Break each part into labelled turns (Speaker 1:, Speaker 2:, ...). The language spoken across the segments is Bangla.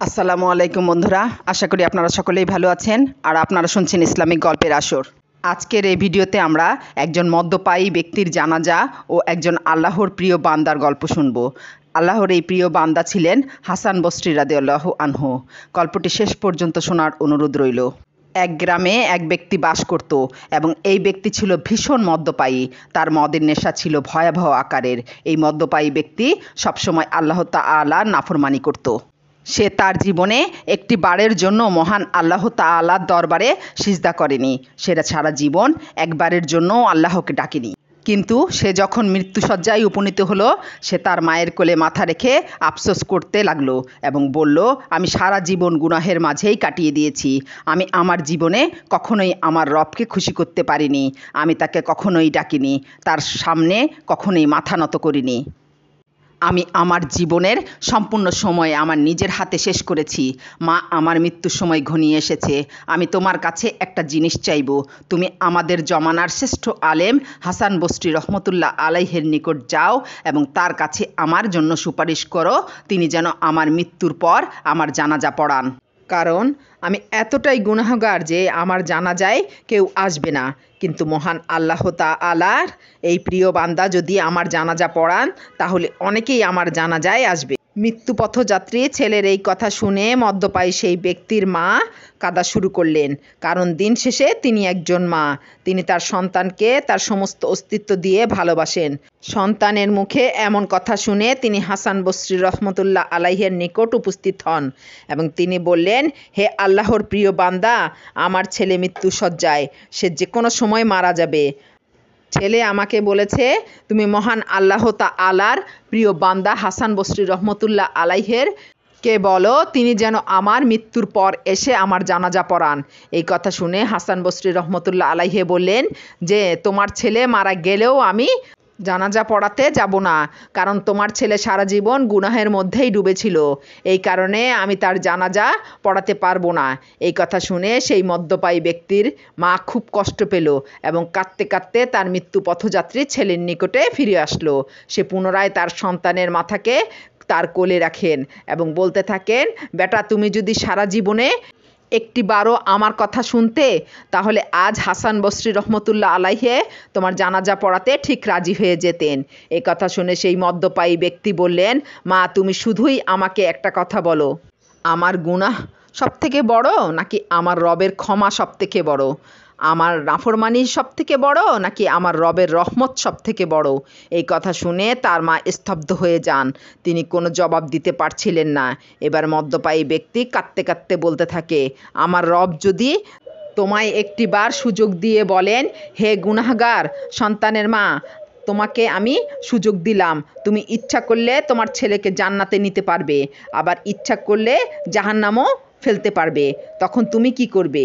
Speaker 1: আসসালামু আলাইকুম বন্ধুরা, আশা করি আপনারা সকলেই ভালো আছেন আর আপনারা শুনছেন ইসলামিক গল্পের আসর। আজকের এই ভিডিওতে আমরা একজন মদ্যপায়ী ব্যক্তির জানাজা ও একজন আল্লাহর প্রিয় বান্দার গল্প শুনব। আল্লাহর এই প্রিয় বান্দা ছিলেন হাসান বসরি রাদিয়াল্লাহু আনহু। গল্পটি শেষ পর্যন্ত শোনার অনুরোধ রইল। এক গ্রামে এক ব্যক্তি বাস করত এবং এই ব্যক্তি ছিল ভীষণ মদ্যপায়ী। তার মদের নেশা ছিল ভয়াবহ আকারের। এই মদ্যপায়ী ব্যক্তি সবসময় আল্লাহ তাআলার নাফরমানি করত। সে তার জীবনে একটি বারের জন্য মহান আল্লাহ তাআলার দরবারে সিজদা করেনি। সেটা সারা জীবন একবারের জন্যও আল্লাহকে ডাকেনি। কিন্তু সে যখন মৃত্যুশয্যায় উপনীত হলো, সে তার মায়ের কোলে মাথা রেখে আফসোস করতে লাগলো এবং বলল, আমি সারা জীবন গুনাহের মাঝেই কাটিয়ে দিয়েছি। আমি আমার জীবনে কখনোই আমার রবকে খুশি করতে পারিনি। আমি তাকে কখনোই ডাকিনি, তার সামনে কখনোই মাথা নত করিনি। আমি আমার জীবনের সম্পূর্ণ সময় আমার নিজের হাতে শেষ করেছি। মা, আমার মৃত্যুর সময় ঘনিয়ে এসেছে। আমি তোমার কাছে একটা জিনিস চাইব। তুমি আমাদের জমানার শ্রেষ্ঠ আলেম হাসান বসরি রহমতুল্লাহ আলাইহের নিকট যাও এবং তার কাছে আমার জন্য সুপারিশ করো, তিনি যেন আমার মৃত্যুর পর আমার জানাজা পড়ান। কারণ আমি এতটাই গুনাহগার যে আমার জানাজায় কেউ আসবে না। কিন্তু মহান আল্লাহ তাআলার এই প্রিয় বান্দা যদি আমার জানাজা পড়ান, তাহলে অনেকেই আমার জানাজায় আসবে। মৃত্যুপথযাত্রী ছেলের এই কথা শুনে মদ্যপায়ী সেই ব্যক্তির মা কাঁদা শুরু করলেন। কারণ দিন শেষে তিনি একজন মা। তিনি তার সন্তানকে তার সমস্ত অস্তিত্ব দিয়ে ভালোবাসেন। সন্তানের মুখে এমন কথা শুনে তিনি হাসান বসরি রহমতুল্লাহ আলাইহের নিকট উপস্থিত হন এবং তিনি বললেন, হে আল্লাহর প্রিয় বান্দা, আমার ছেলে মৃত্যুশয্যায়, সে যে কোনো সময় মারা যাবে। ছেলে আমাকে বলেছে তুমি মহান আল্লাহ তাআলার প্রিয় বান্দা হাসান বসরি রহমতুল্লাহ আলাইহের কে বলো তিনি যেন আমার মৃত্যুর পর এসে আমার জানাজা পড়ান। এই কথা শুনে হাসান বসরি রহমতুল্লাহ আলাইহে বললেন যে তোমার ছেলে মারা গেলেও আমি জানাজা পড়াতে যাব না, কারণ তোমার ছেলে সারা জীবন গুনাহের মধ্যেই ডুবেছিল। এই কারণে আমি তার জানাজা পড়াতে পারবো না। এই কথা শুনে সেই মদ্যপায়ী ব্যক্তির মা খুব কষ্ট পেল এবং কাঁদতে কাঁদতে তার মৃত্যু পথযাত্রী ছেলের নিকটে ফিরে আসলো। সে পুনরায় তার সন্তানের মাথাকে তার কোলে রাখেন এবং বলতে থাকেন, বেটা, তুমি যদি সারা জীবনে একটিবারও আমার কথা শুনতে, তাহলে আজ হাসান বসরি রহমতুল্লাহ আলাইহে তোমার জানাজা পড়াতে ঠিক রাজি হয়ে যেতেন। এই কথা শুনে সেই মদ্যপায়ী ব্যক্তি বললেন, মা, তুমি শুধুই আমাকে একটা কথা বলো, আমার গুনাহ সবথেকে বড় নাকি আমার রবের ক্ষমা সবথেকে বড়? আমার নাফরমানি সবথেকে বড় নাকি আমার রবের রহমত সবথেকে বড়? এই কথা শুনে তার মা স্তব্ধ হয়ে যান। তিনি কোনো জবাব দিতে পারছিলেন না। এবার মদ্যপায়ী ব্যক্তি কাঁদতে কাঁদতে বলতে থাকে, আমার রব যদি তোমায় একটিবার সুযোগ দিয়ে বলেন, হে গুনাহগার সন্তানের মা, তোমাকে আমি সুযোগ দিলাম, তুমি ইচ্ছা করলে তোমার ছেলেকে জান্নাতে নিতে পারবে, আবার ইচ্ছা করলে জাহান্নামও ফেলতে পারবে, তখন তুমি কি করবে?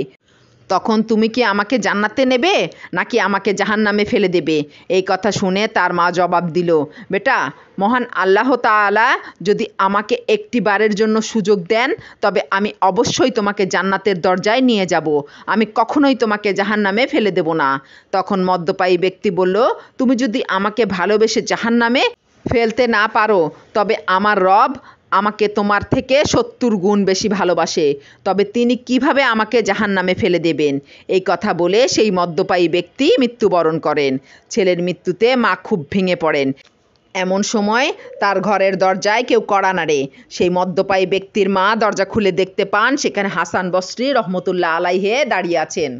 Speaker 1: তখন তুমি কি আমাকে জান্নাতে নেবে নাকি আমাকে জাহান্নামে ফেলে দেবে? এই কথা শুনে তার মা জবাব দিল, বেটা, মহান আল্লাহ তাআলা যদি আমাকে একটিবারের জন্য সুযোগ দেন, তবে আমি অবশ্যই তোমাকে জান্নাতের দরজায় নিয়ে যাব। আমি কখনোই তোমাকে জাহান্নামে ফেলে দেব না। তখন মদ্যপায়ী ব্যক্তি বলল, তুমি যদি আমাকে ভালোবেসে জাহান্নামে ফেলতে না পারো, তবে আমার রব আমাকে তোমার থেকে 70 গুণ বেশি ভালোবাসে, তবে তিনি কিভাবে আমাকে জাহান্নামে ফেলে দেবেন? এই কথা বলে সেই মদ্যপায়ী ব্যক্তি মৃত্যুবরণ করেন। ছেলের মৃত্যুতে মা খুব ভেঙে পড়েন। এমন সময় তার ঘরের দরজায় কেউ কড়া নাড়ে। সেই মদ্যপায়ী ব্যক্তির মা দরজা খুলে দেখতে পান সেখানে হাসান বসরি রহমতুল্লাহ আলাইহে দাঁড়িয়ে আছেন।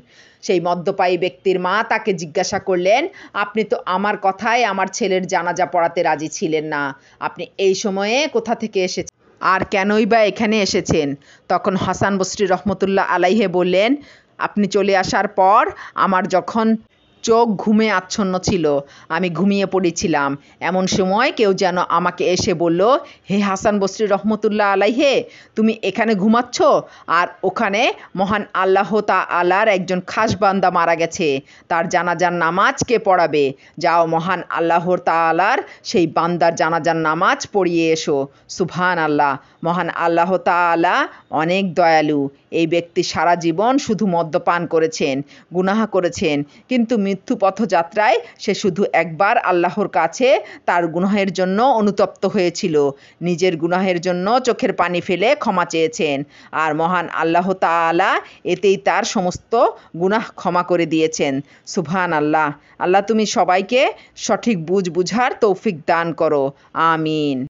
Speaker 1: সেই মদ্যপায়ী ব্যক্তির মা তাকে জিজ্ঞাসা করলেন, আপনি তো আমার কথায় আমার ছেলের জানাজা পড়াতে রাজি ছিলেন না, আপনি এই সময়ে কোথা থেকে এসেছেন আর কেনই বা এখানে এসেছেন? তখন হাসান বসরি রহমতুল্লাহ আলাইহে বললেন, আপনি চলে আসার পর আমার যখন চোখ ঘুমে আচ্ছন্ন ছিল, আমি ঘুমিয়ে পড়েছিলাম। এমন সময় কেউ যেন আমাকে এসে বলল, হে হাসান বসরি রহমতুল্লাহ আলাইহে, তুমি এখানে ঘুমাচ্ছ আর ওখানে মহান আল্লাহ তাআলার একজন খাস বান্দা মারা গেছে, তার জানাজার নামাজ কে পড়াবে? যাও, মহান আল্লাহ তাআলার সেই বান্দার জানাজার নামাজ পড়িয়ে এসো। সুবহান আল্লাহ, মহান আল্লাহ তাআলা অনেক দয়ালু। এই ব্যক্তি সারা জীবন শুধু মদ্যপান করেছেন, গুনাহ করেছেন, কিন্তু মৃত্যু পথযাত্রায় সে শুধু একবার আল্লাহর কাছে তার গুনাহের জন্য অনুতপ্ত হয়েছিল, নিজের গুনাহের জন্য চোখের পানি ফেলে ক্ষমা চেয়েছেন, আর মহান আল্লাহ তাআলা এতেই তার সমস্ত গুনাহ ক্ষমা করে দিয়েছেন। সুবহান আল্লাহ। আল্লাহ তুমি সবাইকে সঠিক বুঝার তৌফিক দান করো। আমিন।